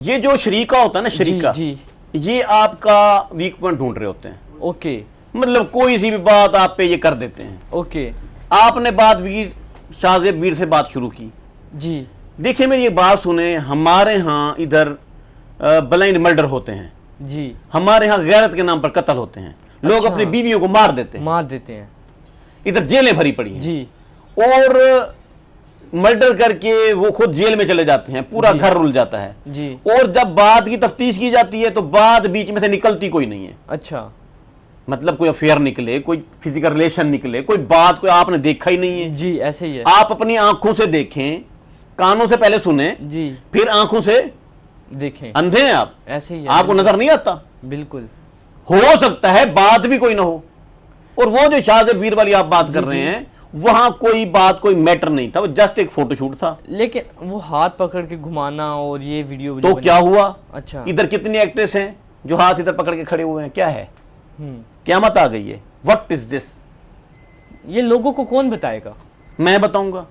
یہ جو شریکہ ہوتا ہے نا، شریکہ جی یہ آپ کا ویک پوائنٹ ڈھونڈ رہے ہوتے ہیں. اوکے مطلب کوئی سی بھی بات آپ پہ یہ کر دیتے ہیں. اوکے آپ نے بات شاہ زیب ویر سے بات شروع کی. جی دیکھیں میری یہ بات سنیں، ہمارے ہاں ادھر بلائنڈ مرڈر ہوتے ہیں، جی ہمارے ہاں غیرت کے نام پر قتل ہوتے ہیں، لوگ اچھا. اپنی بیویوں کو مار دیتے ہیں، ادھر جیلیں بھری پڑی ہیں جی اور مرڈر کر کے وہ خود جیل میں چلے جاتے ہیں، پورا گھر رل جاتا ہے. جی اور جب بات کی تفتیش کی جاتی ہے تو بات بیچ میں سے نکلتی کوئی نہیں ہے. اچھا مطلب کوئی افیئر نکلے، کوئی فزیکل ریلیشن نکلے، کوئی بات کوئی آپ نے دیکھا ہی نہیں ہے. جی ایسے ہی ہے. آپ اپنی آنکھوں سے دیکھیں، کانوں سے پہلے سنیں، جی پھر آنکھوں سے دیکھیں. اندھے ہیں آپ، ایسے ہی ہے. آپ کو نظر نہیں آتا. بالکل. ہو سکتا ہے بات بھی کوئی نہ ہو. اور وہ جو شاہ زیب ویر والی آپ بات کر رہے ہیں، وہاں کوئی بات کوئی میٹر نہیں تھا، وہ جسٹ ایک فوٹو شوٹ تھا. لیکن وہ ہاتھ پکڑ کے گھمانا اور یہ ویڈیو تو کیا ہوا؟ اچھا ادھر کتنے ایکٹریس ہیں جو ہاتھ ادھر پکڑ کے کھڑے ہوئے ہیں؟ کیا ہے؟ قیامت آ گئی ہے. وٹ از دس؟ یہ لوگوں کو کون بتائے گا؟ میں بتاؤں گا.